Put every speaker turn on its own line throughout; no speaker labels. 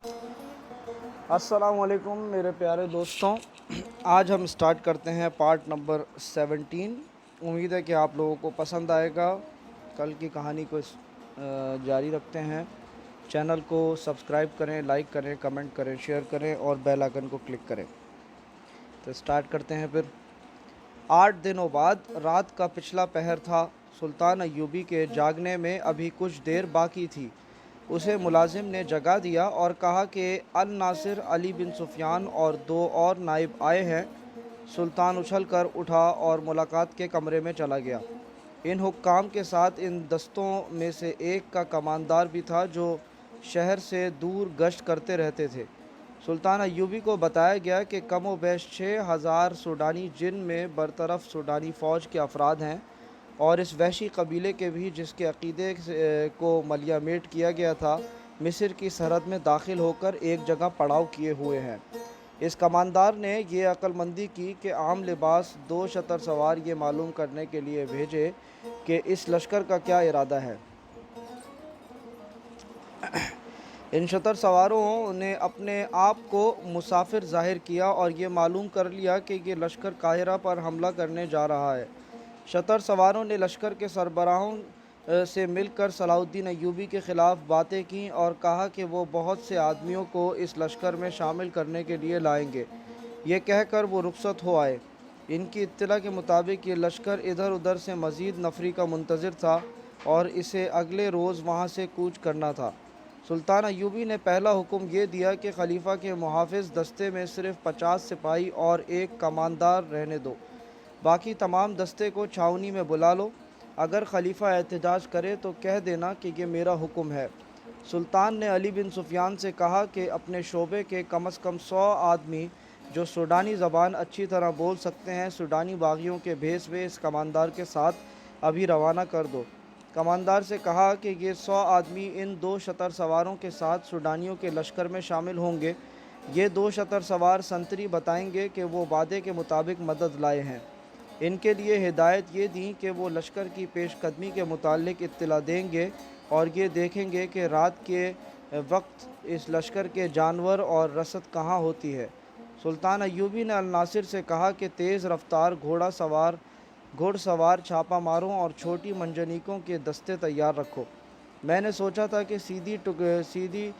السلام علیکم میرے پیارے دوستوں، آج ہم سٹارٹ کرتے ہیں پارٹ نمبر 17۔ امید ہے کہ آپ لوگوں کو پسند آئے گا۔ کل کی کہانی کو جاری رکھتے ہیں۔ چینل کو سبسکرائب کریں، لائک کریں، کمنٹ کریں، شیئر کریں اور بیل آئکن کو کلک کریں۔ تو سٹارٹ کرتے ہیں پھر۔ 8 دنوں بعد رات کا پچھلا پہر تھا۔ سلطان ایوبی کے جاگنے میں ابھی کچھ دیر باقی تھی۔ اسے ملازم نے جگا دیا اور کہا کہ الناصر، علی بن سفیان اور 2 اور نائب آئے ہیں۔ سلطان اچھل کر اٹھا اور ملاقات کے کمرے میں چلا گیا۔ ان حکام کے ساتھ ان دستوں میں سے ایک کا کماندار بھی تھا جو شہر سے دور گشت کرتے رہتے تھے۔ سلطان ایوبی کو بتایا گیا کہ کم و بیش 6000 سوڈانی، جن میں برطرف سوڈانی فوج کے افراد ہیں اور اس وحشی قبیلے کے بھی جس کے عقیدے کو ملیہ میٹ کیا گیا تھا، مصر کی سرحد میں داخل ہو کر ایک جگہ پڑاؤ کیے ہوئے ہیں۔ اس کماندار نے یہ عقل مندی کی کہ عام لباس 2 شتر سوار یہ معلوم کرنے کے لیے بھیجے کہ اس لشکر کا کیا ارادہ ہے۔ ان شتر سواروں نے اپنے آپ کو مسافر ظاہر کیا اور یہ معلوم کر لیا کہ یہ لشکر قاہرہ پر حملہ کرنے جا رہا ہے۔ شتر سواروں نے لشکر کے سربراہوں سے مل کر صلاح الدین ایوبی کے خلاف باتیں کیں اور کہا کہ وہ بہت سے آدمیوں کو اس لشکر میں شامل کرنے کے لیے لائیں گے۔ یہ کہہ کر وہ رخصت ہو آئے۔ ان کی اطلاع کے مطابق یہ لشکر ادھر ادھر سے مزید نفری کا منتظر تھا اور اسے اگلے روز وہاں سے کوچ کرنا تھا۔ سلطان ایوبی نے پہلا حکم یہ دیا کہ خلیفہ کے محافظ دستے میں صرف 50 سپاہی اور ایک کماندار رہنے دو، باقی تمام دستے کو چھاؤنی میں بلا لو۔ اگر خلیفہ احتجاج کرے تو کہہ دینا کہ یہ میرا حکم ہے۔ سلطان نے علی بن سفیان سے کہا کہ اپنے شعبے کے کم از کم 100 آدمی جو سوڈانی زبان اچھی طرح بول سکتے ہیں، سوڈانی باغیوں کے بھیس میں اس کماندار کے ساتھ ابھی روانہ کر دو۔ کماندار سے کہا کہ یہ 100 آدمی ان 2 شتر سواروں کے ساتھ سوڈانیوں کے لشکر میں شامل ہوں گے۔ یہ 2 شتر سوار سنتری بتائیں گے کہ وہ وعدے کے مطابق مدد لائے ہیں۔ ان کے لیے ہدایت یہ دیں کہ وہ لشکر کی پیش قدمی کے متعلق اطلاع دیں گے اور یہ دیکھیں گے کہ رات کے وقت اس لشکر کے جانور اور رسد کہاں ہوتی ہے۔ سلطان ایوبی نے الناصر سے کہا کہ تیز رفتار گھوڑ سوار چھاپہ ماروں اور چھوٹی منجنیقوں کے دستے تیار رکھو۔ میں نے سوچا تھا کہ سیدھی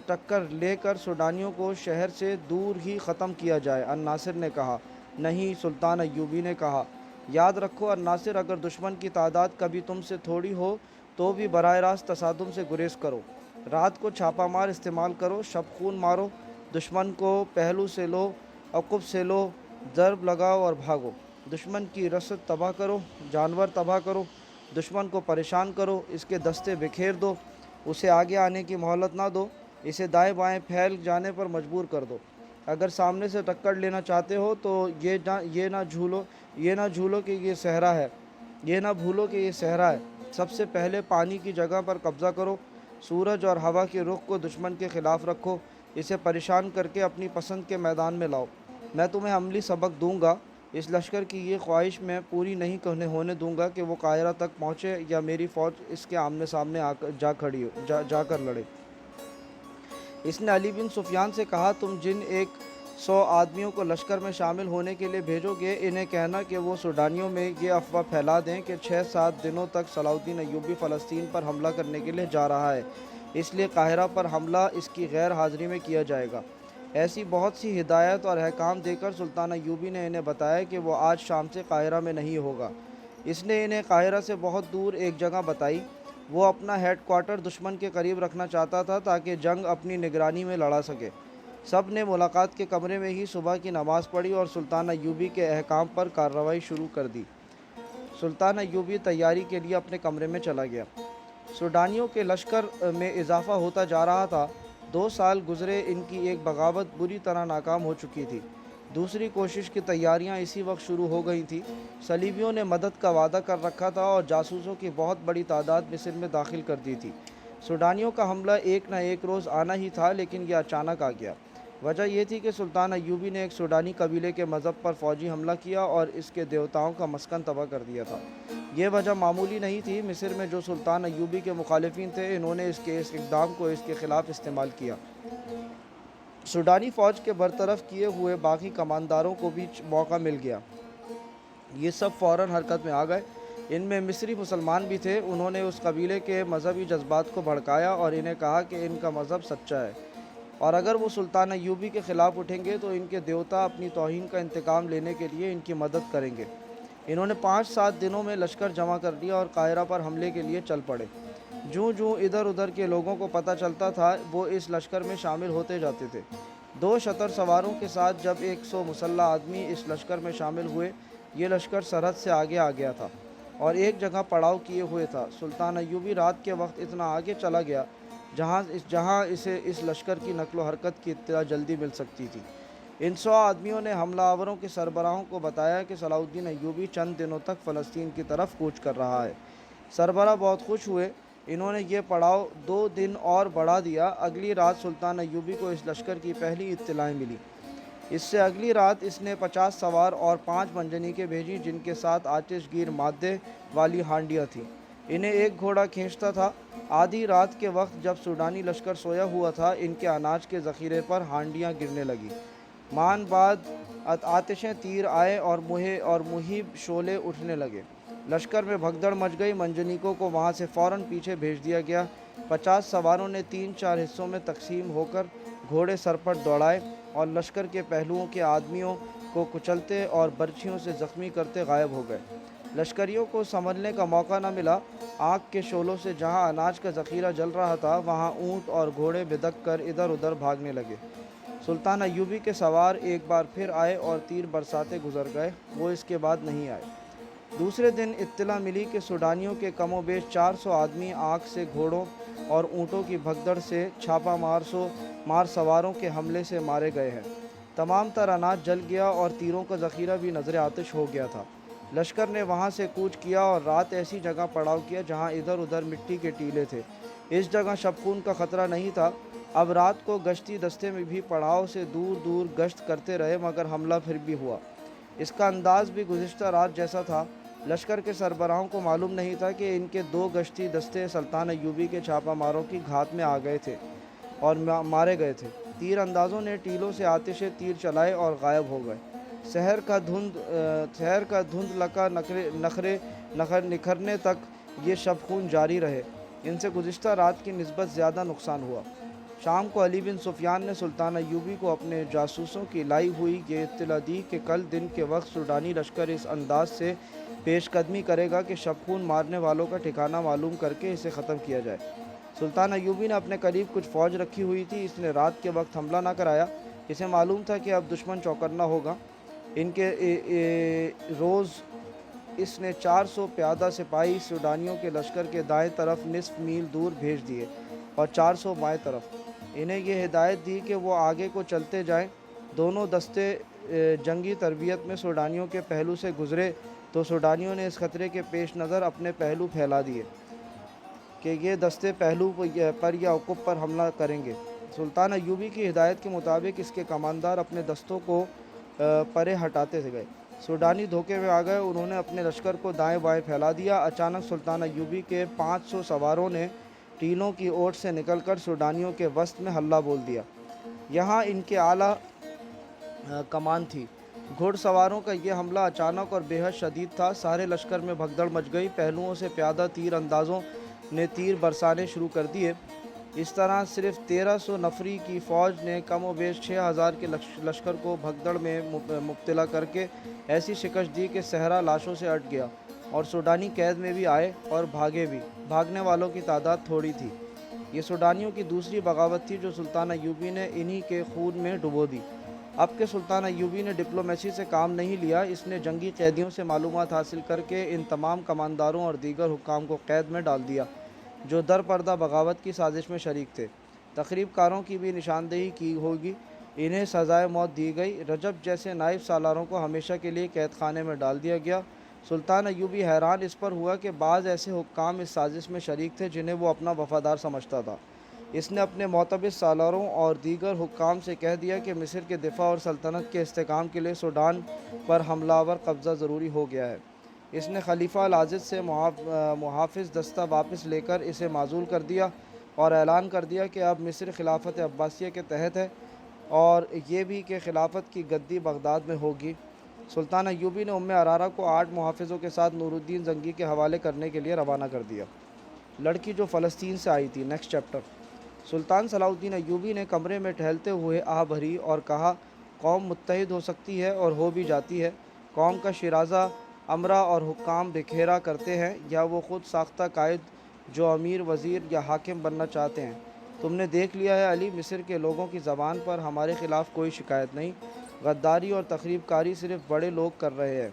ٹکر لے کر سوڈانیوں کو شہر سے دور ہی ختم کیا جائے۔ الناصر نے کہا، نہیں۔ سلطان ایوبی نے کہا، یاد رکھو الناصر، اگر دشمن کی تعداد کبھی تم سے تھوڑی ہو تو بھی براہ راست تصادم سے گریز کرو۔ رات کو چھاپہ مار استعمال کرو، شب خون مارو، دشمن کو پہلو سے لو، عقب سے لو، ضرب لگاؤ اور بھاگو۔ دشمن کی رسد تباہ کرو، جانور تباہ کرو، دشمن کو پریشان کرو، اس کے دستے بکھیر دو، اسے آگے آنے کی مہلت نہ دو، اسے دائیں بائیں پھیل جانے پر مجبور کر دو۔ اگر سامنے سے ٹکر لینا چاہتے ہو تو یہ نہ بھولو کہ یہ صحرا ہے۔ سب سے پہلے پانی کی جگہ پر قبضہ کرو، سورج اور ہوا کے رخ کو دشمن کے خلاف رکھو، اسے پریشان کر کے اپنی پسند کے میدان میں لاؤ۔ میں تمہیں عملی سبق دوں گا۔ اس لشکر کی یہ خواہش میں پوری نہیں ہونے دوں گا کہ وہ قاہرہ تک پہنچے یا میری فوج اس کے آمنے سامنے جا کر لڑے۔ اس نے علی بن سفیان سے کہا، تم جن 100 آدمیوں کو لشکر میں شامل ہونے کے لیے بھیجو گے، انہیں کہنا کہ وہ سوڈانیوں میں یہ افواہ پھیلا دیں کہ 6-7 دنوں تک صلاح الدین ایوبی فلسطین پر حملہ کرنے کے لیے جا رہا ہے، اس لیے قاہرہ پر حملہ اس کی غیر حاضری میں کیا جائے گا۔ ایسی بہت سی ہدایت اور احکام دے کر سلطان ایوبی نے انہیں بتایا کہ وہ آج شام سے قاہرہ میں نہیں ہوگا۔ اس نے انہیں قاہرہ سے بہت دور ایک جگہ بتائی۔ وہ اپنا ہیڈ کوارٹر دشمن کے قریب رکھنا چاہتا تھا تاکہ جنگ اپنی نگرانی میں لڑا سکے۔ سب نے ملاقات کے کمرے میں ہی صبح کی نماز پڑھی اور سلطان ایوبی کے احکام پر کارروائی شروع کر دی۔ سلطان ایوبی تیاری کے لیے اپنے کمرے میں چلا گیا۔ سوڈانیوں کے لشکر میں اضافہ ہوتا جا رہا تھا۔ 2 سال گزرے، ان کی ایک بغاوت بری طرح ناکام ہو چکی تھی۔ دوسری کوشش کی تیاریاں اسی وقت شروع ہو گئی تھیں۔ صلیبیوں نے مدد کا وعدہ کر رکھا تھا اور جاسوسوں کی بہت بڑی تعداد مصر میں داخل کر دی تھی۔ سوڈانیوں کا حملہ ایک نہ ایک روز آنا ہی تھا، لیکن یہ اچانک آ گیا۔ وجہ یہ تھی کہ سلطان ایوبی نے ایک سوڈانی قبیلے کے مذہب پر فوجی حملہ کیا اور اس کے دیوتاؤں کا مسکن تباہ کر دیا تھا۔ یہ وجہ معمولی نہیں تھی۔ مصر میں جو سلطان ایوبی کے مخالفین تھے، انہوں نے اس اقدام کو اس کے خلاف استعمال کیا۔ سوڈانی فوج کے برطرف کیے ہوئے باقی کمانداروں کو بھی موقع مل گیا۔ یہ سب فوراً حرکت میں آ گئے۔ ان میں مصری مسلمان بھی تھے۔ انہوں نے اس قبیلے کے مذہبی جذبات کو بھڑکایا اور انہیں کہا کہ ان کا مذہب سچا ہے، اور اگر وہ سلطان ایوبی کے خلاف اٹھیں گے تو ان کے دیوتا اپنی توہین کا انتقام لینے کے لیے ان کی مدد کریں گے۔ انہوں نے 5-7 دنوں میں لشکر جمع کر لیا اور قاہرہ پر حملے کے لیے چل پڑے۔ جوں ادھر ادھر کے لوگوں کو پتہ چلتا تھا، وہ اس لشکر میں شامل ہوتے جاتے تھے۔ 2 شتر سواروں کے ساتھ جب 100 مسلح آدمی اس لشکر میں شامل ہوئے، یہ لشکر سرحد سے آگے آ گیا تھا اور ایک جگہ پڑاؤ کیے ہوئے تھا۔ سلطان ایوبی رات کے وقت اتنا آگے چلا گیا جہاں اسے اس لشکر کی نقل و حرکت کی اطلاع جلدی مل سکتی تھی۔ ان 100 آدمیوں نے حملہ آوروں کے سربراہوں کو بتایا کہ صلاح الدین ایوبی چند دنوں تک فلسطین کی طرف کوچ کر رہا ہے۔ سربراہ بہت خوش ہوئے۔ انہوں نے یہ پڑاؤ 2 دن اور بڑھا دیا۔ اگلی رات سلطان ایوبی کو اس لشکر کی پہلی اطلاعیں ملی۔ اس سے اگلی رات اس نے 50 سوار اور 5 منجنیقیں بھیجی، جن کے ساتھ آتش گیر مادے والی ہانڈیاں تھیں۔ انہیں ایک گھوڑا کھینچتا تھا۔ آدھی رات کے وقت جب سوڈانی لشکر سویا ہوا تھا، ان کے اناج کے ذخیرے پر ہانڈیاں گرنے لگیں۔ مان بعد آتشیں تیر آئے اور مہیب شعلے اٹھنے لگے۔ لشکر میں بھگدڑ مچ گئی۔ منجنیقوں کو وہاں سے فوراً پیچھے بھیج دیا گیا۔ 50 سواروں نے 3-4 حصوں میں تقسیم ہو کر گھوڑے سرپٹ دوڑائے اور لشکر کے پہلوؤں کے آدمیوں کو کچلتے اور برچھیوں سے زخمی کرتے غائب ہو گئے۔ لشکریوں کو سنبھلنے کا موقع نہ ملا۔ آگ کے شعلوں سے جہاں اناج کا ذخیرہ جل رہا تھا، وہاں اونٹ اور گھوڑے بدک کر ادھر ادھر بھاگنے لگے۔ سلطان ایوبی کے سوار ایک بار پھر آئے اور تیر برساتے گزر گئے۔ وہ اس کے بعد نہیں آئے۔ دوسرے دن اطلاع ملی کہ سوڈانیوں کے کم و بیش 400 آدمی آگ سے گھوڑوں اور اونٹوں کی بھگدڑ سے چھاپا مار سواروں کے حملے سے مارے گئے ہیں۔ تمام تر اناج جل گیا اور تیروں کا ذخیرہ بھی نظر آتش ہو گیا تھا۔ لشکر نے وہاں سے کوچ کیا اور رات ایسی جگہ پڑاؤ کیا جہاں ادھر ادھر مٹی کے ٹیلے تھے۔ اس جگہ شب خون کا خطرہ نہیں تھا۔ اب رات کو گشتی دستے میں بھی پڑاؤ سے دور دور گشت کرتے رہے، مگر حملہ پھر بھی ہوا۔ اس کا انداز بھی گزشتہ رات جیسا تھا۔ لشکر کے سربراہوں کو معلوم نہیں تھا کہ ان کے 2 گشتی دستے سلطان ایوبی کے چھاپا ماروں کی گھات میں آ گئے تھے اور مارے گئے تھے۔ تیر اندازوں نے ٹیلوں سے آتش تیر چلائے اور غائب ہو گئے۔ شہر کا دھند لکا نکھرنے تک یہ شب خون جاری رہے۔ ان سے گزشتہ رات کی نسبت زیادہ نقصان ہوا۔ شام کو علی بن سفیان نے سلطان ایوبی کو اپنے جاسوسوں کی لائی ہوئی یہ اطلاع دی کہ کل دن کے وقت سوڈانی لشکر اس انداز سے پیش قدمی کرے گا کہ شب خون مارنے والوں کا ٹھکانہ معلوم کر کے اسے ختم کیا جائے۔ سلطان ایوبی نے اپنے قریب کچھ فوج رکھی ہوئی تھی۔ اس نے رات کے وقت حملہ نہ کرایا۔ اسے معلوم تھا کہ اب دشمن چوکنا ہوگا۔ ان کے روز اس نے 400 پیادہ سپاہی سوڈانیوں کے لشکر کے دائیں طرف نصف میل دور بھیج دیے اور 400 بائیں طرف۔ انہیں یہ ہدایت دی کہ وہ آگے کو چلتے جائیں۔ دونوں دستے جنگی تربیت میں سوڈانیوں کے پہلو سے گزرے تو سوڈانیوں نے اس خطرے کے پیش نظر اپنے پہلو پھیلا دیے کہ یہ دستے پہلو پر یا عقب پر حملہ کریں گے۔ سلطان ایوبی کی ہدایت کے مطابق اس کے کماندار اپنے دستوں کو پرے ہٹاتے گئے۔ سوڈانی دھوکے میں آ گئے۔ انہوں نے اپنے لشکر کو دائیں بائیں پھیلا دیا۔ اچانک سلطان ایوبی کے 500 سواروں نے ٹیلوں کی اوٹ سے نکل کر سوڈانیوں کے وسط میں حلہ بول دیا۔ یہاں ان کے اعلیٰ کمان تھی۔ گھوڑ سواروں کا یہ حملہ اچانک اور بے حد شدید تھا۔ سارے لشکر میں بھگدڑ مچ گئی۔ پہلوؤں سے پیادہ تیر اندازوں نے تیر برسانے شروع کر دیے۔ اس طرح صرف 1300 نفری کی فوج نے کم و بیش 6000 کے لشکر کو بھگدڑ میں مبتلا کر کے ایسی شکست دی کہ صحرا لاشوں سے اٹھ گیا اور سوڈانی قید میں بھی آئے اور بھاگے بھی۔ بھاگنے والوں کی تعداد تھوڑی تھی۔ یہ سوڈانیوں کی دوسری بغاوت تھی جو سلطان ایوبی نے انہی کے خون میں ڈبو دی۔ اب کہ سلطان ایوبی نے ڈپلومیسی سے کام نہیں لیا، اس نے جنگی قیدیوں سے معلومات حاصل کر کے ان تمام کمانداروں اور دیگر حکام کو قید میں ڈال دیا جو در پردہ بغاوت کی سازش میں شریک تھے۔ تخریب کاروں کی بھی نشاندہی کی ہوگی۔ انہیں سزائے موت دی گئی۔ رجب جیسے نائب سالاروں کو ہمیشہ کے لیے قید خانے میں ڈال دیا گیا۔ سلطان ایوبی حیران اس پر ہوا کہ بعض ایسے حکام اس سازش میں شریک تھے جنہیں وہ اپنا وفادار سمجھتا تھا۔ اس نے اپنے معتبر سالاروں اور دیگر حکام سے کہہ دیا کہ مصر کے دفاع اور سلطنت کے استحکام کے لیے سوڈان پر حملہ آور قبضہ ضروری ہو گیا ہے۔ اس نے خلیفہ العاضد سے محافظ دستہ واپس لے کر اسے معزول کر دیا اور اعلان کر دیا کہ اب مصر خلافت عباسیہ کے تحت ہے، اور یہ بھی کہ خلافت کی گدی بغداد میں ہوگی۔ سلطان ایوبی نے عرارہ کو 8 محافظوں کے ساتھ نور الدین زنگی کے حوالے کرنے کے لیے روانہ کر دیا۔ لڑکی جو فلسطین سے آئی تھی، نیکسٹ چیپٹر۔ سلطان صلاح الدین ایوبی نے کمرے میں ٹہلتے ہوئے آہ بھری اور کہا، قوم متحد ہو سکتی ہے اور ہو بھی جاتی ہے۔ قوم کا شیرازہ امرا اور حکام بکھیرا کرتے ہیں، یا وہ خود ساختہ قائد جو امیر، وزیر یا حاکم بننا چاہتے ہیں۔ تم نے دیکھ لیا ہے علی، مصر کے لوگوں کی زبان پر ہمارے خلاف کوئی شکایت نہیں۔ غداری اور تخریب کاری صرف بڑے لوگ کر رہے ہیں۔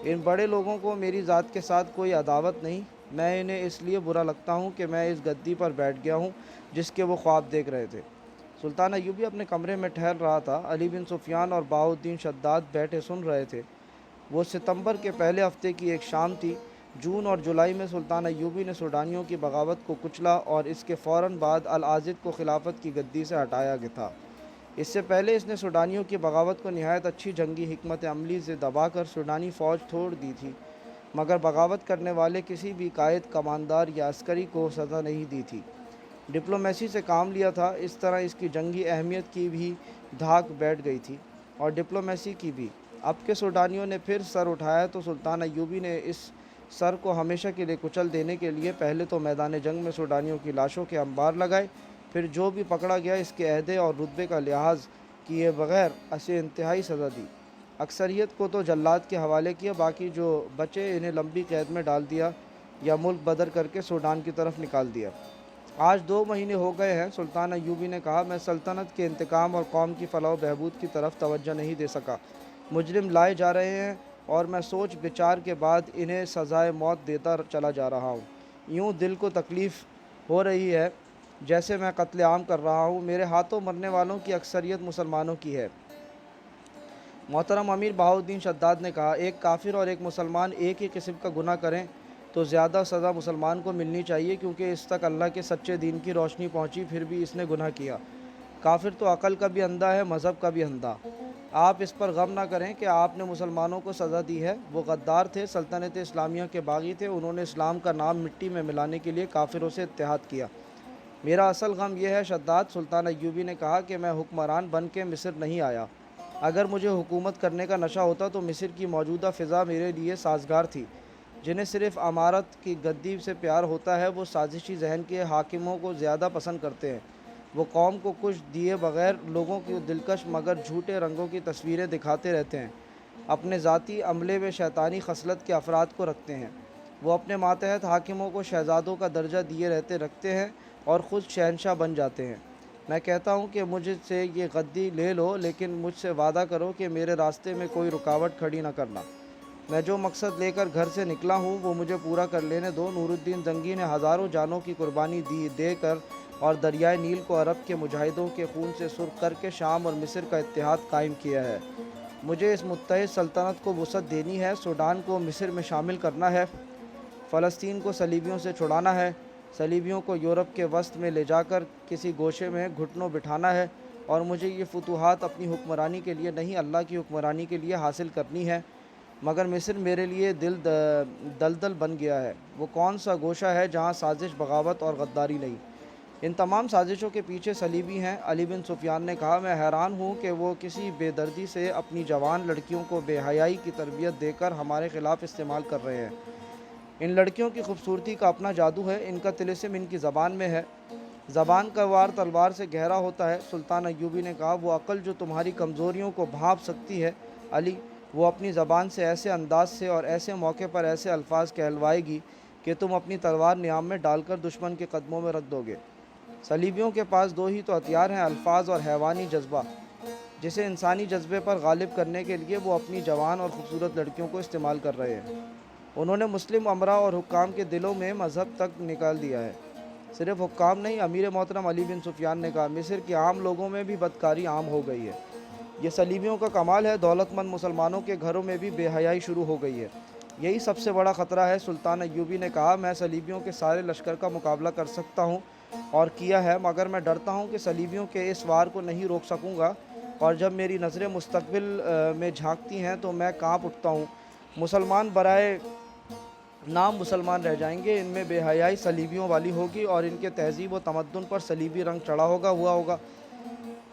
ان بڑے لوگوں کو میری ذات کے ساتھ کوئی عداوت نہیں، میں انہیں اس لیے برا لگتا ہوں کہ میں اس گدی پر بیٹھ گیا ہوں جس کے وہ خواب دیکھ رہے تھے۔ سلطان ایوبی اپنے کمرے میں ٹہل رہا تھا۔ علی بن سفیان اور بہاؤالدین شداد بیٹھے سن رہے تھے۔ وہ ستمبر کے پہلے ہفتے کی ایک شام تھی۔ جون اور جولائی میں سلطان ایوبی نے سوڈانیوں کی بغاوت کو کچلا اور اس کے فوراً بعد العاضد کو خلافت کی گدی سے ہٹایا گیا تھا۔ اس سے پہلے اس نے سوڈانیوں کی بغاوت کو نہایت اچھی جنگی حکمت عملی سے دبا کر سوڈانی فوج چھوڑ دی تھی، مگر بغاوت کرنے والے کسی بھی قائد، کماندار یا عسکری کو سزا نہیں دی تھی۔ ڈپلومیسی سے کام لیا تھا۔ اس طرح اس کی جنگی اہمیت کی بھی دھاک بیٹھ گئی تھی، اور ڈپلومیسی کی بھی۔ اب کہ سوڈانیوں نے پھر سر اٹھایا تو سلطان ایوبی نے اس سر کو ہمیشہ کے لیے کچل دینے کے لیے پہلے تو میدان جنگ میں سوڈانیوں کی لاشوں کے انبار لگائے، پھر جو بھی پکڑا گیا اس کے عہدے اور رتبے کا لحاظ کیے بغیر اسے انتہائی سزا دی۔ اکثریت کو تو جلاد کے حوالے کیا، باقی جو بچے انہیں لمبی قید میں ڈال دیا یا ملک بدر کر کے سوڈان کی طرف نکال دیا۔ آج 2 مہینے ہو گئے ہیں، سلطان ایوبی نے کہا، میں سلطنت کے انتقام اور قوم کی فلاح و بہبود کی طرف توجہ نہیں دے سکا۔ مجرم لائے جا رہے ہیں اور میں سوچ بچار کے بعد انہیں سزائے موت دیتا چلا جا رہا ہوں۔ یوں دل کو تکلیف ہو رہی ہے جیسے میں قتل عام کر رہا ہوں۔ میرے ہاتھوں مرنے والوں کی اکثریت مسلمانوں کی ہے۔ محترم امیر بہاؤالدین شداد نے کہا، ایک کافر اور ایک مسلمان ایک ہی قسم کا گناہ کریں تو زیادہ سزا مسلمان کو ملنی چاہیے، کیونکہ اس تک اللہ کے سچے دین کی روشنی پہنچی، پھر بھی اس نے گناہ کیا۔ کافر تو عقل کا بھی اندھا ہے، مذہب کا بھی اندھا۔ آپ اس پر غم نہ کریں کہ آپ نے مسلمانوں کو سزا دی ہے۔ وہ غدار تھے، سلطنت اسلامیہ کے باغی تھے، انہوں نے اسلام کا نام مٹی میں ملانے کے لیے کافروں سے اتحاد کیا۔ میرا اصل غم یہ ہے شداد، سلطان ایوبی نے کہا، کہ میں حکمران بن کے مصر نہیں آیا۔ اگر مجھے حکومت کرنے کا نشہ ہوتا تو مصر کی موجودہ فضا میرے لیے سازگار تھی۔ جنہیں صرف امارت کی گدی سے پیار ہوتا ہے، وہ سازشی ذہن کے حاکموں کو زیادہ پسند کرتے ہیں۔ وہ قوم کو کچھ دیے بغیر لوگوں کی دلکش مگر جھوٹے رنگوں کی تصویریں دکھاتے رہتے ہیں۔ اپنے ذاتی عملے میں شیطانی خصلت کے افراد کو رکھتے ہیں۔ وہ اپنے ماتحت حاکموں کو شہزادوں کا درجہ دیے رکھتے ہیں اور خود شہنشاہ بن جاتے ہیں۔ میں کہتا ہوں کہ مجھ سے یہ گدی لے لو، لیکن مجھ سے وعدہ کرو کہ میرے راستے میں کوئی رکاوٹ کھڑی نہ کرنا۔ میں جو مقصد لے کر گھر سے نکلا ہوں وہ مجھے پورا کر لینے دو۔ نور الدین زنگی نے ہزاروں جانوں کی قربانی دے کر اور دریائے نیل کو عرب کے مجاہدوں کے خون سے سرخ کر کے شام اور مصر کا اتحاد قائم کیا ہے۔ مجھے اس متحد سلطنت کو وسعت دینی ہے، سوڈان کو مصر میں شامل کرنا ہے، فلسطین کو صلیبیوں سے چھڑانا ہے، صلیبیوں کو یورپ کے وسط میں لے جا کر کسی گوشے میں گھٹنوں بٹھانا ہے، اور مجھے یہ فتوحات اپنی حکمرانی کے لیے نہیں، اللہ کی حکمرانی کے لیے حاصل کرنی ہے۔ مگر مصر میرے لیے دلدل بن گیا ہے۔ وہ کون سا گوشہ ہے جہاں سازش، بغاوت اور غداری نہیں؟ ان تمام سازشوں کے پیچھے صلیبی ہیں۔ علی بن سفیان نے کہا، میں حیران ہوں کہ وہ کسی بے دردی سے اپنی جوان لڑکیوں کو بے حیائی کی تربیت دے کر ہمارے خلاف استعمال کر رہے ہیں۔ ان لڑکیوں کی خوبصورتی کا اپنا جادو ہے، ان کا طلسم ان کی زبان میں ہے۔ زبان کا وار تلوار سے گہرا ہوتا ہے۔ سلطان ایوبی نے کہا، وہ عقل جو تمہاری کمزوریوں کو بھانپ سکتی ہے علی، وہ اپنی زبان سے ایسے انداز سے اور ایسے موقع پر ایسے الفاظ کہلوائے گی کہ تم اپنی تلوار نیام میں ڈال کر دشمن کے قدموں میں رکھ دو گے۔ صلیبیوں کے پاس 2 ہی تو ہتھیار ہیں، الفاظ اور حیوانی جذبہ، جسے انسانی جذبے پر غالب کرنے کے لیے وہ اپنی جوان اور خوبصورت لڑکیوں کو استعمال کر رہے ہیں۔ انہوں نے مسلم امراء اور حکام کے دلوں میں مذہب تک نکال دیا ہے۔ صرف حکام نہیں، امیر محترم علی بن سفیان نے کہا، مصر کے عام لوگوں میں بھی بدکاری عام ہو گئی ہے۔ یہ صلیبیوں کا کمال ہے، دولت مند مسلمانوں کے گھروں میں بھی بے حیائی شروع ہو گئی ہے۔ یہی سب سے بڑا خطرہ ہے۔ سلطان ایوبی نے کہا، میں صلیبیوں کے سارے لشکر کا مقابلہ کر سکتا ہوں اور کیا ہے، مگر میں ڈرتا ہوں کہ صلیبیوں کے اس وار کو نہیں روک سکوں گا، اور جب میری نظریں مستقبل میں جھانکتی ہیں تو میں کانپ اٹھتا ہوں۔ مسلمان برائے نام مسلمان رہ جائیں گے، ان میں بے حیائی صلیبیوں والی ہوگی اور ان کے تہذیب و تمدن پر صلیبی رنگ چڑھا ہوگا۔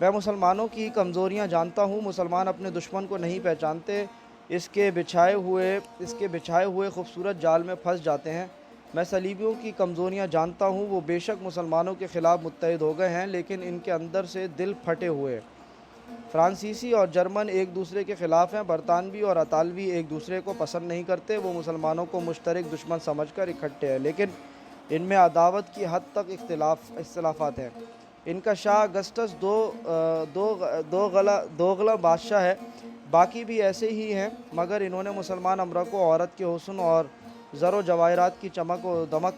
میں مسلمانوں کی کمزوریاں جانتا ہوں، مسلمان اپنے دشمن کو نہیں پہچانتے، اس کے بچھائے ہوئے خوبصورت جال میں پھنس جاتے ہیں۔ میں صلیبیوں کی کمزوریاں جانتا ہوں، وہ بے شک مسلمانوں کے خلاف متحد ہو گئے ہیں لیکن ان کے اندر سے دل پھٹے ہوئے ہیں۔ فرانسیسی اور جرمن ایک دوسرے کے خلاف ہیں، برطانوی اور اطالوی ایک دوسرے کو پسند نہیں کرتے، وہ مسلمانوں کو مشترک دشمن سمجھ کر اکٹھے ہیں لیکن ان میں عداوت کی حد تک اختلافات ہیں۔ ان کا شاہ اگسٹس دوغلا بادشاہ ہے، باقی بھی ایسے ہی ہیں، مگر انہوں نے مسلمان امرا کو عورت کے حسن اور زر و جواہرات کی چمک و دمک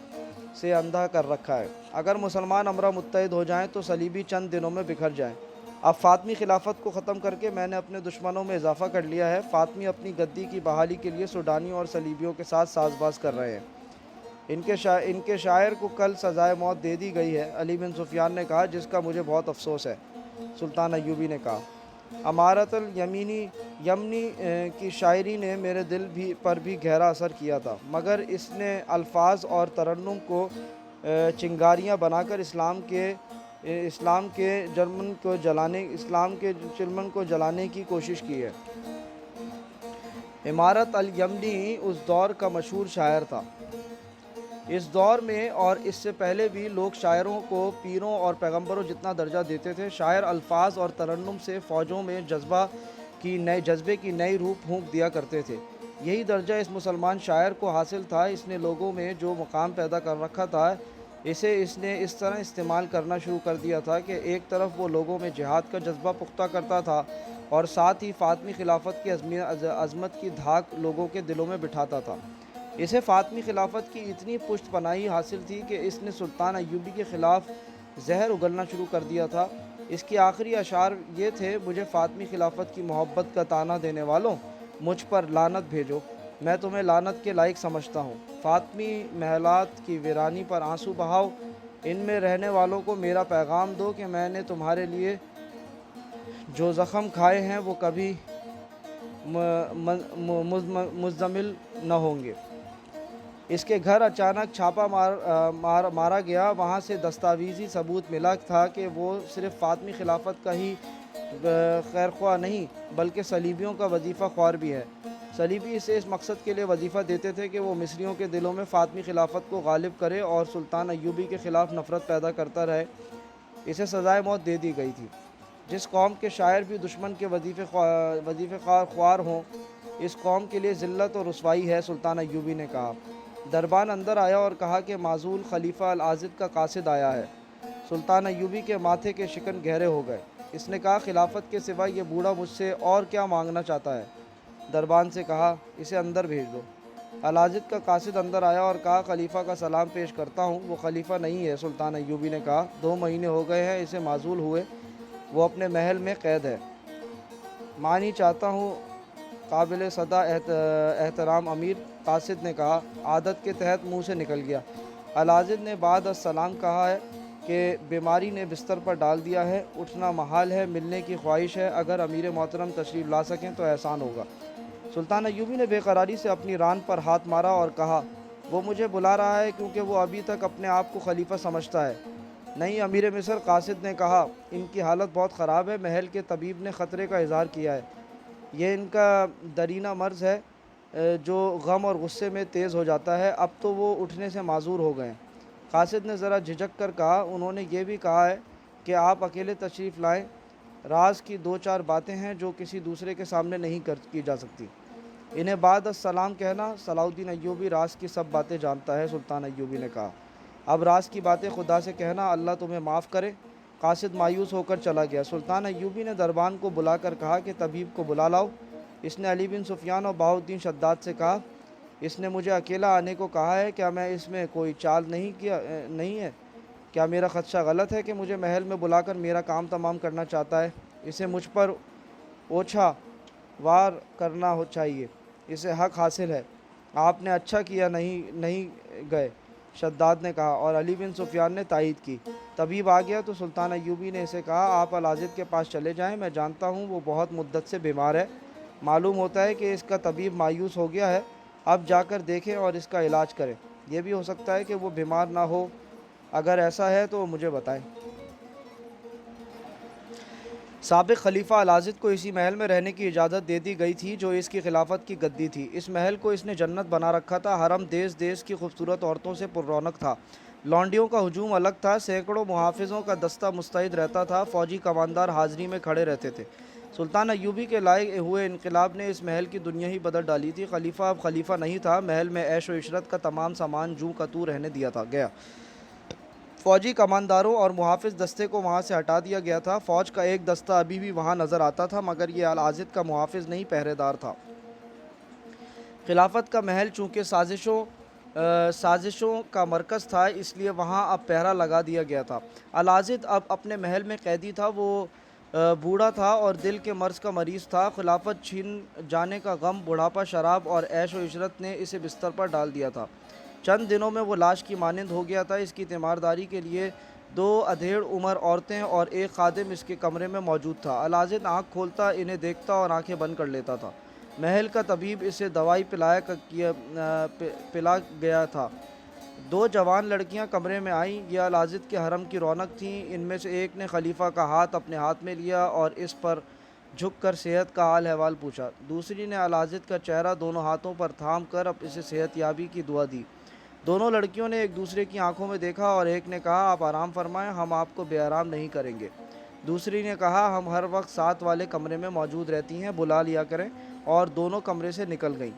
سے اندھا کر رکھا ہے۔ اگر مسلمان امرا متحد ہو جائیں تو صلیبی چند دنوں میں بکھر جائیں۔ اب فاطمی خلافت کو ختم کر کے میں نے اپنے دشمنوں میں اضافہ کر لیا ہے۔ فاطمی اپنی گدی کی بحالی کے لیے سوڈانیوں اور صلیبیوں کے ساتھ ساز باز کر رہے ہیں۔ ان کے شاعر کو کل سزائے موت دے دی گئی ہے، علی بن سفیان نے کہا، جس کا مجھے بہت افسوس ہے۔ سلطان ایوبی نے کہا، امارت یمنی کی شاعری نے میرے دل پر بھی گہرا اثر کیا تھا، مگر اس نے الفاظ اور ترنم کو چنگاریاں بنا کر اسلام کے چلمن کو جلانے کی کوشش کی ہے۔ امارت الیمنی اس دور کا مشہور شاعر تھا۔ اس دور میں اور اس سے پہلے بھی لوگ شاعروں کو پیروں اور پیغمبروں جتنا درجہ دیتے تھے۔ شاعر الفاظ اور ترنم سے فوجوں میں جذبے کی نئی روح پھونک دیا کرتے تھے۔ یہی درجہ اس مسلمان شاعر کو حاصل تھا۔ اس نے لوگوں میں جو مقام پیدا کر رکھا تھا، اس نے اس طرح استعمال کرنا شروع کر دیا تھا کہ ایک طرف وہ لوگوں میں جہاد کا جذبہ پختہ کرتا تھا اور ساتھ ہی فاطمی خلافت کی عظمت کی دھاک لوگوں کے دلوں میں بٹھاتا تھا۔ اسے فاطمی خلافت کی اتنی پشت پناہی حاصل تھی کہ اس نے سلطان ایوبی کے خلاف زہر اگلنا شروع کر دیا تھا۔ اس کے آخری اشعار یہ تھے، مجھے فاطمی خلافت کی محبت کا طعنہ دینے والوں، مجھ پر لعنت بھیجو، میں تمہیں لعنت کے لائق سمجھتا ہوں۔ فاطمی محلات کی ویرانی پر آنسو بہاؤ، ان میں رہنے والوں کو میرا پیغام دو کہ میں نے تمہارے لیے جو زخم کھائے ہیں وہ کبھی مزمل نہ ہوں گے۔ اس کے گھر اچانک چھاپا مارا گیا، وہاں سے دستاویزی ثبوت ملا تھا کہ وہ صرف فاطمی خلافت کا ہی خیرخواہ نہیں بلکہ صلیبیوں کا وظیفہ خوار بھی ہے۔ صلیبی اسے اس مقصد کے لیے وظیفہ دیتے تھے کہ وہ مصریوں کے دلوں میں فاطمی خلافت کو غالب کرے اور سلطان ایوبی کے خلاف نفرت پیدا کرتا رہے۔ اسے سزائے موت دے دی گئی تھی۔ جس قوم کے شاعر بھی دشمن کے وظیفے خوار ہوں، اس قوم کے لیے ذلت اور رسوائی ہے، سلطان ایوبی نے کہا۔ دربان اندر آیا اور کہا کہ معزول خلیفہ العاضد کا قاصد آیا ہے۔ سلطان ایوبی کے ماتھے کے شکن گہرے ہو گئے۔ اس نے کہا، خلافت کے سوا یہ بوڑھا مجھ سے اور کیا مانگنا چاہتا ہے؟ دربان سے کہا، اسے اندر بھیج دو۔ العاضد کا قاصد اندر آیا اور کہا، خلیفہ کا سلام پیش کرتا ہوں، وہ خلیفہ نہیں ہے۔ سلطان ایوبی نے کہا، 2 مہینے ہو گئے ہیں اسے معزول ہوئے، وہ اپنے محل میں قید ہے۔ معنی چاہتا ہوں قابل صدا احترام امیر، قاصد نے کہا۔ عادت کے تحت منہ سے نکل گیا۔ العاضد نے بعد السلام کہا ہے کہ بیماری نے بستر پر ڈال دیا ہے، اٹھنا محال ہے، ملنے کی خواہش ہے، اگر امیر محترم تشریف لا سکیں تو احسان ہوگا۔ سلطان ایوبی نے بے قراری سے اپنی ران پر ہاتھ مارا اور کہا، وہ مجھے بلا رہا ہے کیونکہ وہ ابھی تک اپنے آپ کو خلیفہ سمجھتا ہے۔ نہیں امیر مصر، قاصد نے کہا، ان کی حالت بہت خراب ہے، محل کے طبیب نے خطرے کا اظہار کیا ہے، یہ ان کا درینہ مرض ہے جو غم اور غصے میں تیز ہو جاتا ہے، اب تو وہ اٹھنے سے معذور ہو گئے ہیں۔ قاصد نے ذرا جھجک کر کہا، انہوں نے یہ بھی کہا ہے کہ آپ اکیلے تشریف لائیں، راز کی 2-4 باتیں ہیں جو کسی دوسرے کے سامنے نہیں کی جا سکتی۔ انہیں بعد السلام کہنا، صلاح الدین ایوبی راز کی سب باتیں جانتا ہے، سلطان ایوبی نے کہا۔ اب راز کی باتیں خدا سے کہنا، اللہ تمہیں معاف کرے۔ قاصد مایوس ہو کر چلا گیا۔ سلطان ایوبی نے دربان کو بلا کر کہا کہ طبیب کو بلا لاؤ۔ اس نے علی بن سفیان اور بہاؤالدین شداد سے کہا، اس نے مجھے اکیلا آنے کو کہا ہے، کیا میں اس میں کوئی چال نہیں ہے؟ کیا میرا خدشہ غلط ہے کہ مجھے محل میں بلا کر میرا کام تمام کرنا چاہتا ہے؟ اسے مجھ پر اوچھا وار کرنا چاہیے، اسے حق حاصل ہے۔ آپ نے اچھا کیا نہیں گئے، شداد نے کہا، اور علی بن سفیان نے تائید کی۔ طبیب آ گیا تو سلطان ایوبی نے اسے کہا، آپ العاضد کے پاس چلے جائیں، میں جانتا ہوں وہ بہت مدت سے بیمار ہے، معلوم ہوتا ہے کہ اس کا طبیب مایوس ہو گیا ہے، اب جا کر دیکھیں اور اس کا علاج کریں، یہ بھی ہو سکتا ہے کہ وہ بیمار نہ ہو، اگر ایسا ہے تو مجھے بتائیں۔ سابق خلیفہ الازد کو اسی محل میں رہنے کی اجازت دے دی گئی تھی جو اس کی خلافت کی گدی تھی۔ اس محل کو اس نے جنت بنا رکھا تھا۔ حرم دیس دیس کی خوبصورت عورتوں سے پر رونق تھا۔ لونڈیوں کا ہجوم الگ تھا، سینکڑوں محافظوں کا دستہ مستعد رہتا تھا، فوجی کماندار حاضری میں کھڑے رہتے تھے۔ سلطان ایوبی کے لائے ہوئے انقلاب نے اس محل کی دنیا ہی بدل ڈالی تھی۔ خلیفہ اب خلیفہ نہیں تھا، محل میں عیش و عشرت کا تمام سامان جوں کا توں رہنے دیا گیا۔ فوجی کمانداروں اور محافظ دستے کو وہاں سے ہٹا دیا گیا تھا۔ فوج کا ایک دستہ ابھی بھی وہاں نظر آتا تھا، مگر یہ الازد کا محافظ نہیں، پہرے دار تھا۔ خلافت کا محل چونکہ سازشوں کا مرکز تھا، اس لیے وہاں اب پہرا لگا دیا گیا تھا۔ الازد اب اپنے محل میں قیدی تھا، وہ بوڑھا تھا اور دل کے مرض کا مریض تھا۔ خلافت چھین جانے کا غم، بڑھاپا، شراب اور عیش و عشرت نے اسے بستر پر ڈال دیا تھا۔ چند دنوں میں وہ لاش کی مانند ہو گیا تھا۔ اس کی تیمارداری کے لیے 2 ادھیڑ عمر عورتیں اور ایک خادم اس کے کمرے میں موجود تھا۔ الازد آنکھ کھولتا انہیں دیکھتا اور آنکھیں بند کر لیتا تھا۔ محل کا طبیب اسے دوائی پلا گیا تھا۔ 2 جوان لڑکیاں کمرے میں آئیں، یہ الازد کے حرم کی رونق تھیں۔ ان میں سے ایک نے خلیفہ کا ہاتھ اپنے ہاتھ میں لیا اور اس پر جھک کر صحت کا حال احوال پوچھا۔ دوسری نے الازد کا چہرہ دونوں ہاتھوں پر تھام کر اسے صحت یابی کی دعا دی۔ دونوں لڑکیوں نے ایک دوسرے کی آنکھوں میں دیکھا اور ایک نے کہا، آپ آرام فرمائیں، ہم آپ کو بے آرام نہیں کریں گے۔ دوسری نے کہا، ہم ہر وقت ساتھ والے کمرے میں موجود رہتی ہیں، بلا لیا کریں، اور دونوں کمرے سے نکل گئیں۔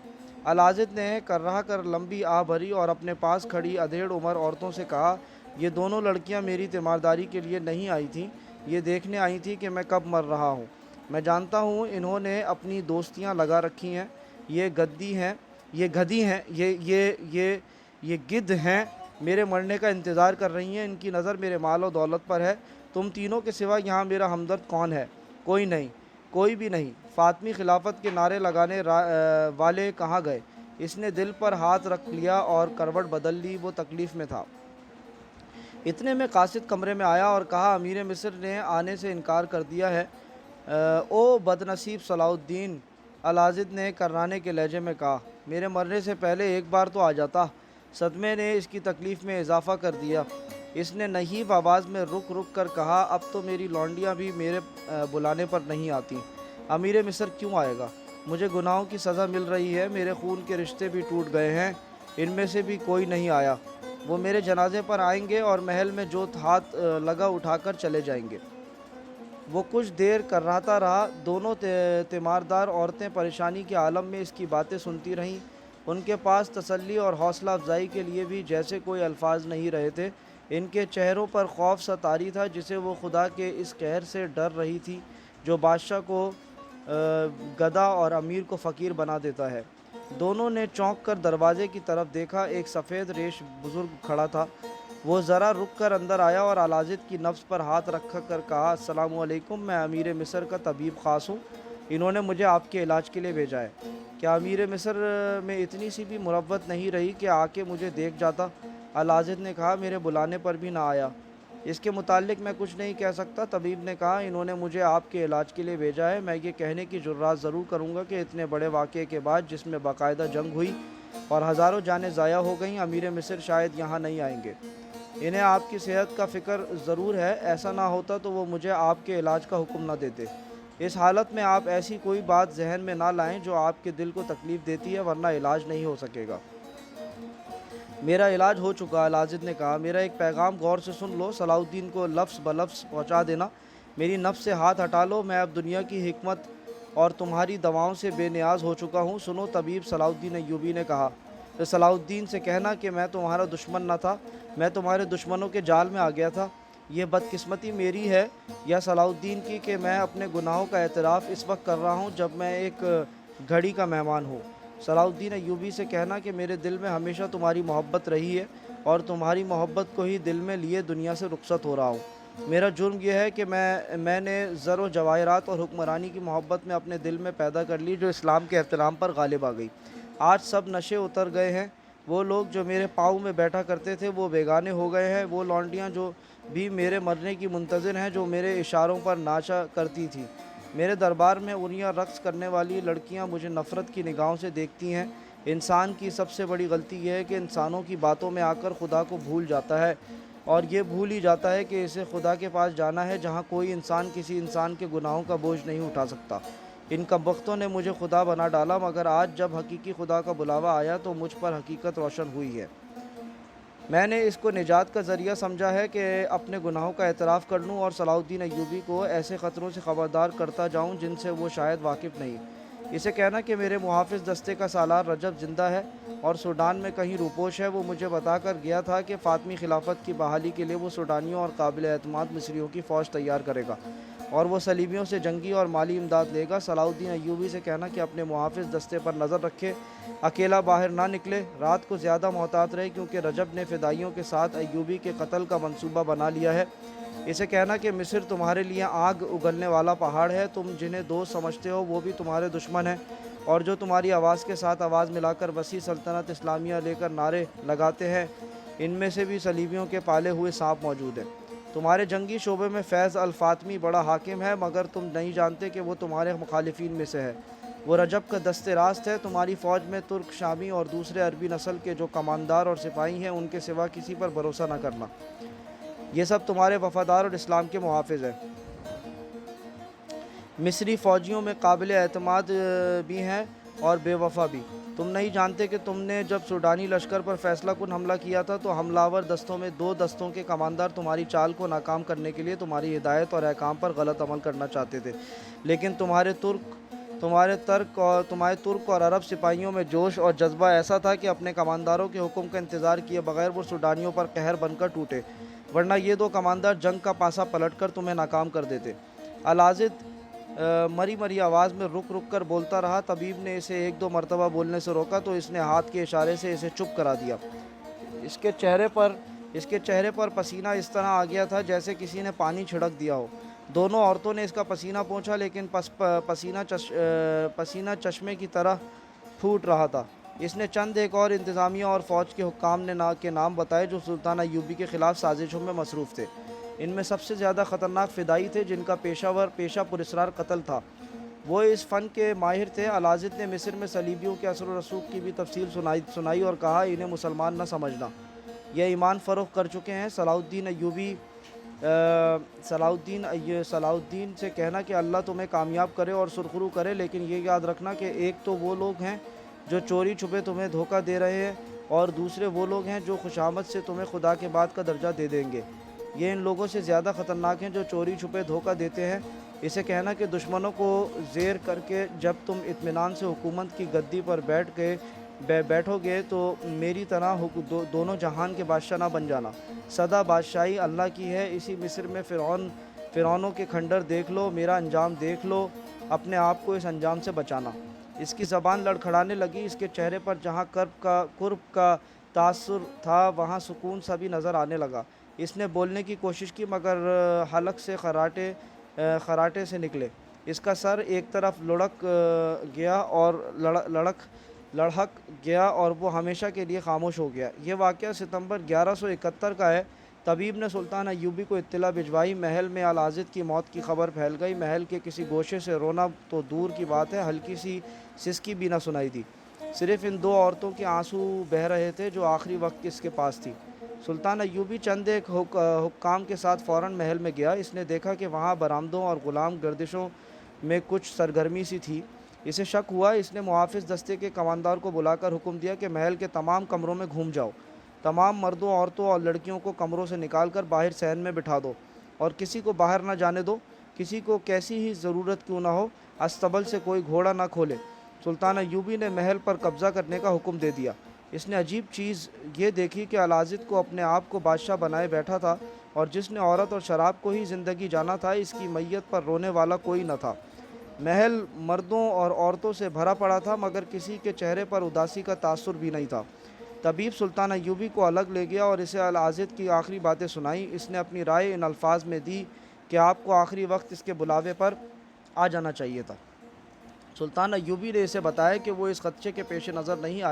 الازد نے کرہ کر لمبی آہ بھری اور اپنے پاس کھڑی ادھیڑ عمر عورتوں سے کہا، یہ دونوں لڑکیاں میری تیمارداری کے لیے نہیں آئی تھیں، یہ دیکھنے آئی تھیں کہ میں کب مر رہا ہوں۔ میں جانتا ہوں انہوں نے اپنی دوستیاں لگا رکھی ہیں، یہ گدی ہیں، یہ گدھ ہیں، میرے مرنے کا انتظار کر رہی ہیں، ان کی نظر میرے مال و دولت پر ہے۔ تم تینوں کے سوا یہاں میرا ہمدرد کون ہے؟ کوئی نہیں، کوئی بھی نہیں۔ فاطمی خلافت کے نعرے لگانے والے کہاں گئے؟ اس نے دل پر ہاتھ رکھ لیا اور کروٹ بدل لی، وہ تکلیف میں تھا۔ اتنے میں قاصد کمرے میں آیا اور کہا، امیر مصر نے آنے سے انکار کر دیا ہے۔ او بد نصیب صلاح الدین، الازد نے کرانے کے لہجے میں کہا، میرے مرنے سے پہلے ایک بار تو آ جاتا۔ صدمے نے اس کی تکلیف میں اضافہ کر دیا۔ اس نے نحیف آواز میں رک رک کر کہا، اب تو میری لونڈیاں بھی میرے بلانے پر نہیں آتی۔ امیر مصر کیوں آئے گا؟ مجھے گناہوں کی سزا مل رہی ہے، میرے خون کے رشتے بھی ٹوٹ گئے ہیں، ان میں سے بھی کوئی نہیں آیا۔ وہ میرے جنازے پر آئیں گے اور محل میں جو ہاتھ لگا اٹھا کر چلے جائیں گے۔ وہ کچھ دیر کراتا رہا۔ دونوں تیماردار عورتیں پریشانی کے عالم میں اس کی باتیں سنتی رہیں۔ ان کے پاس تسلی اور حوصلہ افزائی کے لیے بھی جیسے کوئی الفاظ نہیں رہے تھے۔ ان کے چہروں پر خوف سا طاری تھا، جسے وہ خدا کے اس قہر سے ڈر رہی تھی جو بادشاہ کو گدا اور امیر کو فقیر بنا دیتا ہے۔ دونوں نے چونک کر دروازے کی طرف دیکھا۔ ایک سفید ریش بزرگ کھڑا تھا۔ وہ ذرا رک کر اندر آیا اور الازد کی نبض پر ہاتھ رکھ کر کہا، السلام علیکم، میں امیر مصر کا طبیب خاص ہوں، انہوں نے مجھے آپ کے علاج کے لیے بھیجا ہے۔ کیا امیر مصر میں اتنی سی بھی مروت نہیں رہی کہ آ کے مجھے دیکھ جاتا؟ الازد نے کہا، میرے بلانے پر بھی نہ آیا۔ اس کے متعلق میں کچھ نہیں کہہ سکتا، طبیب نے کہا، انہوں نے مجھے آپ کے علاج کے لیے بھیجا ہے۔ میں یہ کہنے کی جرات ضرور کروں گا کہ اتنے بڑے واقعے کے بعد، جس میں باقاعدہ جنگ ہوئی اور ہزاروں جانیں ضائع ہو گئیں، امیر مصر شاید یہاں نہیں آئیں گے۔ انہیں آپ کی صحت کا فکر ضرور ہے، ایسا نہ ہوتا تو وہ مجھے آپ کے علاج کا حکم نہ دیتے۔ اس حالت میں آپ ایسی کوئی بات ذہن میں نہ لائیں جو آپ کے دل کو تکلیف دیتی ہے، ورنہ علاج نہیں ہو سکے گا۔ میرا علاج ہو چکا، الازد نے کہا۔ میرا ایک پیغام غور سے سن لو، صلاح الدین کو لفظ بلفظ پہنچا دینا۔ میری نفس سے ہاتھ ہٹا لو، میں اب دنیا کی حکمت اور تمہاری دواؤں سے بے نیاز ہو چکا ہوں۔ سنو، طبیب صلاح الدین ایوبی نے کہا، صلاح الدین سے کہنا کہ میں تمہارا دشمن نہ تھا، میں تمہارے دشمنوں کے جال میں آ گیا تھا۔ یہ بدقسمتی میری ہے یا صلاح الدین کی کہ میں اپنے گناہوں کا اعتراف اس وقت کر رہا ہوں جب میں ایک گھڑی کا مہمان ہوں۔ صلاح الدین ایوبی سے کہنا کہ میرے دل میں ہمیشہ تمہاری محبت رہی ہے اور تمہاری محبت کو ہی دل میں لیے دنیا سے رخصت ہو رہا ہوں۔ میرا جرم یہ ہے کہ میں نے زر و جواہرات اور حکمرانی کی محبت میں اپنے دل میں پیدا کر لی جو اسلام کے احترام پر غالب آ گئی۔ آج سب نشے اتر گئے ہیں، وہ لوگ جو میرے پاؤں میں بیٹھا کرتے تھے وہ بیگانے ہو گئے ہیں، وہ لونڈیاں جو بھی میرے مرنے کی منتظر ہیں، جو میرے اشاروں پر ناچا کرتی تھیں۔ میرے دربار میں انیاں رقص کرنے والی لڑکیاں مجھے نفرت کی نگاہوں سے دیکھتی ہیں۔ انسان کی سب سے بڑی غلطی یہ ہے کہ انسانوں کی باتوں میں آ کر خدا کو بھول جاتا ہے، اور یہ بھول ہی جاتا ہے کہ اسے خدا کے پاس جانا ہے جہاں کوئی انسان کسی انسان کے گناہوں کا بوجھ نہیں اٹھا سکتا۔ ان کمبختوں نے مجھے خدا بنا ڈالا، مگر آج جب حقیقی خدا کا بلاوا آیا تو مجھ پر حقیقت روشن ہوئی ہے۔ میں نے اس کو نجات کا ذریعہ سمجھا ہے کہ اپنے گناہوں کا اعتراف کر لوں اور صلاح الدین ایوبی کو ایسے خطروں سے خبردار کرتا جاؤں جن سے وہ شاید واقف نہیں۔ اسے کہنا کہ میرے محافظ دستے کا سالار رجب زندہ ہے اور سوڈان میں کہیں روپوش ہے۔ وہ مجھے بتا کر گیا تھا کہ فاطمی خلافت کی بحالی کے لیے وہ سوڈانیوں اور قابل اعتماد مصریوں کی فوج تیار کرے گا اور وہ صلیبیوں سے جنگی اور مالی امداد لے گا۔ صلاح الدین ایوبی سے کہنا کہ اپنے محافظ دستے پر نظر رکھے، اکیلا باہر نہ نکلے، رات کو زیادہ محتاط رہے کیونکہ رجب نے فدائیوں کے ساتھ ایوبی کے قتل کا منصوبہ بنا لیا ہے۔ اسے کہنا کہ مصر تمہارے لیے آگ اگلنے والا پہاڑ ہے، تم جنہیں دوست سمجھتے ہو وہ بھی تمہارے دشمن ہیں، اور جو تمہاری آواز کے ساتھ آواز ملا کر وسیع سلطنت اسلامیہ لے کر نعرے لگاتے ہیں، ان میں سے بھی صلیبیوں کے پالے ہوئے سانپ موجود ہیں۔ تمہارے جنگی شعبے میں فیض الفاطمی بڑا حاکم ہے، مگر تم نہیں جانتے کہ وہ تمہارے مخالفین میں سے ہے۔ وہ رجب کا دست راست ہے۔ تمہاری فوج میں ترک، شامی اور دوسرے عربی نسل کے جو کماندار اور سپاہی ہیں، ان کے سوا کسی پر بھروسہ نہ کرنا۔ یہ سب تمہارے وفادار اور اسلام کے محافظ ہیں۔ مصری فوجیوں میں قابل اعتماد بھی ہیں اور بے وفا بھی۔ تم نہیں جانتے کہ تم نے جب سوڈانی لشکر پر فیصلہ کن حملہ کیا تھا تو حملہ آور دستوں میں 2 دستوں کے کماندار تمہاری چال کو ناکام کرنے کے لیے تمہاری ہدایت اور احکام پر غلط عمل کرنا چاہتے تھے، لیکن تمہارے ترک اور عرب سپاہیوں میں جوش اور جذبہ ایسا تھا کہ اپنے کمانداروں کے حکم کا انتظار کیے بغیر وہ سوڈانیوں پر قہر بن کر ٹوٹے، ورنہ یہ 2 کماندار جنگ کا پاسا پلٹ کر تمہیں ناکام کر دیتے۔ الازد مری مری آواز میں رک رک کر بولتا رہا۔ طبیب نے اسے 1-2 مرتبہ بولنے سے روکا تو اس نے ہاتھ کے اشارے سے اسے چپ کرا دیا۔ اس کے چہرے پر پسینہ اس طرح آ گیا تھا جیسے کسی نے پانی چھڑک دیا ہو۔ دونوں عورتوں نے اس کا پسینہ پوچھا، لیکن پسینہ چشمے کی طرح پھوٹ رہا تھا۔ اس نے چند ایک اور انتظامیہ اور فوج کے حکام کے نام بتائے جو سلطان ایوبی کے خلاف سازشوں میں مصروف تھے۔ ان میں سب سے زیادہ خطرناک فدائی تھے جن کا پیشہ پراسرار قتل تھا۔ وہ اس فن کے ماہر تھے۔ الازد نے مصر میں صلیبیوں کے اثر و رسوخ کی بھی تفصیل سنائی اور کہا، انہیں مسلمان نہ سمجھنا، یہ ایمان فروخت کر چکے ہیں۔ صلاح الدین سے کہنا کہ اللہ تمہیں کامیاب کرے اور سرخرو کرے، لیکن یہ یاد رکھنا کہ ایک تو وہ لوگ ہیں جو چوری چھپے تمہیں دھوکہ دے رہے ہیں، اور دوسرے وہ لوگ ہیں جو خوشامد سے تمہیں خدا کے بعد کا درجہ دے دیں گے۔ یہ ان لوگوں سے زیادہ خطرناک ہیں جو چوری چھپے دھوکہ دیتے ہیں۔ اسے کہنا کہ دشمنوں کو زیر کر کے جب تم اطمینان سے حکومت کی گدی پر بیٹھو گے تو میری طرح دونوں جہان کے بادشاہ نہ بن جانا۔ سدا بادشاہی اللہ کی ہے۔ اسی مصر میں فرعونوں کے کھنڈر دیکھ لو، میرا انجام دیکھ لو، اپنے آپ کو اس انجام سے بچانا۔ اس کی زبان لڑکھڑانے لگی۔ اس کے چہرے پر جہاں قرب کا تاثر تھا وہاں سکون سا بھی نظر آنے لگا۔ اس نے بولنے کی کوشش کی مگر حلق سے خراٹے سے نکلے۔ اس کا سر ایک طرف لڑھک گیا اور وہ ہمیشہ کے لیے خاموش ہو گیا۔ یہ واقعہ ستمبر 1171 کا ہے۔ طبیب نے سلطان ایوبی کو اطلاع بھجوائی۔ محل میں الازد کی موت کی خبر پھیل گئی۔ محل کے کسی گوشے سے رونا تو دور کی بات ہے، ہلکی سی سسکی بھی نہ سنائی دی۔ صرف ان 2 عورتوں کے آنسو بہہ رہے تھے جو آخری وقت اس کے پاس تھی۔ سلطان ایوبی چند ایک حکام کے ساتھ فوراً محل میں گیا۔ اس نے دیکھا کہ وہاں برآمدوں اور غلام گردشوں میں کچھ سرگرمی سی تھی۔ اسے شک ہوا۔ اس نے محافظ دستے کے کماندار کو بلا کر حکم دیا کہ محل کے تمام کمروں میں گھوم جاؤ، تمام مردوں، عورتوں اور لڑکیوں کو کمروں سے نکال کر باہر صحن میں بٹھا دو اور کسی کو باہر نہ جانے دو، کسی کو کیسی ہی ضرورت کیوں نہ ہو استبل سے کوئی گھوڑا نہ کھولے۔ سلطان ایوبی نے محل پر قبضہ کرنے کا حکم دے دیا۔ اس نے عجیب چیز یہ دیکھی کہ الازد کو اپنے آپ کو بادشاہ بنائے بیٹھا تھا، اور جس نے عورت اور شراب کو ہی زندگی جانا تھا، اس کی میت پر رونے والا کوئی نہ تھا۔ محل مردوں اور عورتوں سے بھرا پڑا تھا مگر کسی کے چہرے پر اداسی کا تاثر بھی نہیں تھا۔ طبیب سلطان ایوبی کو الگ لے گیا اور اسے الازد کی آخری باتیں سنائیں۔ اس نے اپنی رائے ان الفاظ میں دی کہ آپ کو آخری وقت اس کے بلاوے پر آ جانا چاہیے تھا۔ سلطان ایوبی نے اسے بتایا کہ وہ اس خدشے کے پیش نظر نہیں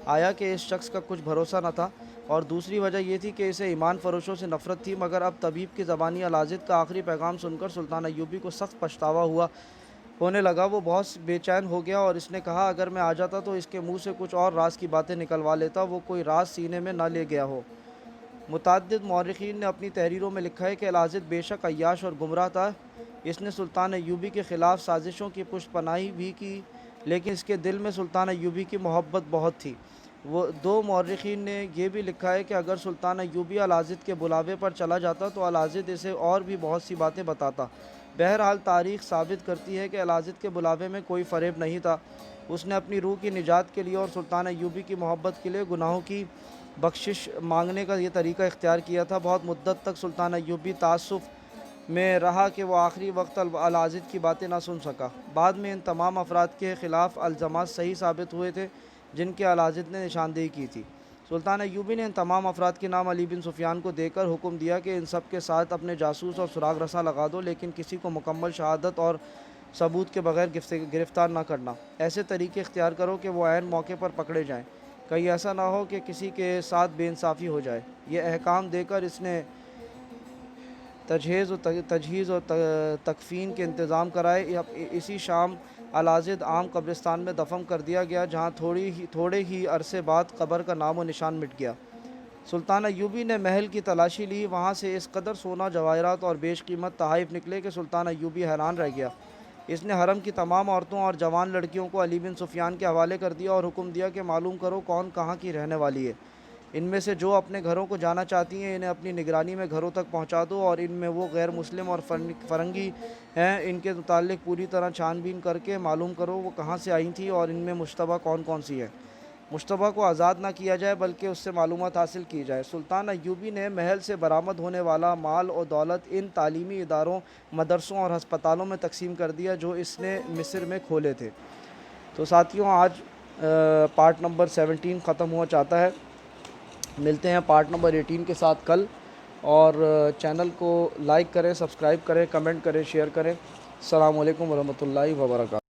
آیا کہ اس شخص کا کچھ بھروسہ نہ تھا، اور دوسری وجہ یہ تھی کہ اسے ایمان فروشوں سے نفرت تھی۔ مگر اب طبیب کی زبانی الازد کا آخری پیغام سن کر سلطان ایوبی کو سخت پچھتاوا ہوا۔ ہونے لگا وہ بہت بے چین ہو گیا اور اس نے کہا اگر میں آ جاتا تو اس کے منہ سے کچھ اور راز کی باتیں نکلوا لیتا، وہ کوئی راز سینے میں نہ لے گیا ہو۔ متعدد مورخین نے اپنی تحریروں میں لکھا ہے کہ الازد بے شک عیاش اور گمراہ تھا، اس نے سلطان ایوبی کے خلاف سازشوں کی پشت پناہی بھی کی، لیکن اس کے دل میں سلطان ایوبی کی محبت بہت تھی۔ وہ دو مورخین نے یہ بھی لکھا ہے کہ اگر سلطان ایوبی الازد کے بلاوے پر چلا جاتا تو الازد اسے اور بھی بہت سی باتیں بتاتا۔ بہرحال تاریخ ثابت کرتی ہے کہ الازد کے بلاوے میں کوئی فریب نہیں تھا، اس نے اپنی روح کی نجات کے لیے اور سلطان ایوبی کی محبت کے لیے گناہوں کی بخشش مانگنے کا یہ طریقہ اختیار کیا تھا۔ بہت مدت تک سلطان ایوبی تعسف میں رہا کہ وہ آخری وقت الازد کی باتیں نہ سن سکا۔ بعد میں ان تمام افراد کے خلاف الزامات صحیح ثابت ہوئے تھے جن کے الازد نے نشاندہی کی تھی۔ سلطان ایوبی نے ان تمام افراد کے نام علی بن سفیان کو دے کر حکم دیا کہ ان سب کے ساتھ اپنے جاسوس اور سراغ رساں لگا دو، لیکن کسی کو مکمل شہادت اور ثبوت کے بغیر گرفتار نہ کرنا۔ ایسے طریقے اختیار کرو کہ وہ عین موقع پر پکڑے جائیں، کہیں ایسا نہ ہو کہ کسی کے ساتھ بے انصافی ہو جائے۔ یہ احکام دے کر اس نے تجہیز و تکفین کے انتظام کرائے۔ اسی شام الازد عام قبرستان میں دفن کر دیا گیا، جہاں تھوڑے ہی عرصے بعد قبر کا نام و نشان مٹ گیا۔ سلطان ایوبی نے محل کی تلاشی لی، وہاں سے اس قدر سونا، جواہرات اور بیش قیمت تحائف نکلے کہ سلطان ایوبی حیران رہ گیا۔ اس نے حرم کی تمام عورتوں اور جوان لڑکیوں کو علی بن سفیان کے حوالے کر دیا اور حکم دیا کہ معلوم کرو کون کہاں کی رہنے والی ہے۔ ان میں سے جو اپنے گھروں کو جانا چاہتی ہیں انہیں اپنی نگرانی میں گھروں تک پہنچا دو، اور ان میں وہ غیر مسلم اور فرنگی ہیں ان کے متعلق پوری طرح چھان بین کر کے معلوم کرو وہ کہاں سے آئی تھیں اور ان میں مشتبہ کون کون سی ہے۔ مشتبہ کو آزاد نہ کیا جائے بلکہ اس سے معلومات حاصل کی جائے۔ سلطان ایوبی نے محل سے برآمد ہونے والا مال و دولت ان تعلیمی اداروں، مدرسوں اور ہسپتالوں میں تقسیم کر دیا جو اس نے مصر میں کھولے تھے۔ تو ساتھیوں، آج پارٹ نمبر 17 ختم ہوا چاہتا ہے۔ ملتے ہیں پارٹ نمبر 18 کے ساتھ کل، اور چینل کو لائک کریں، سبسکرائب کریں، کمنٹ کریں، شیئر کریں۔ السلام علیکم ورحمۃ اللہ وبرکاتہ۔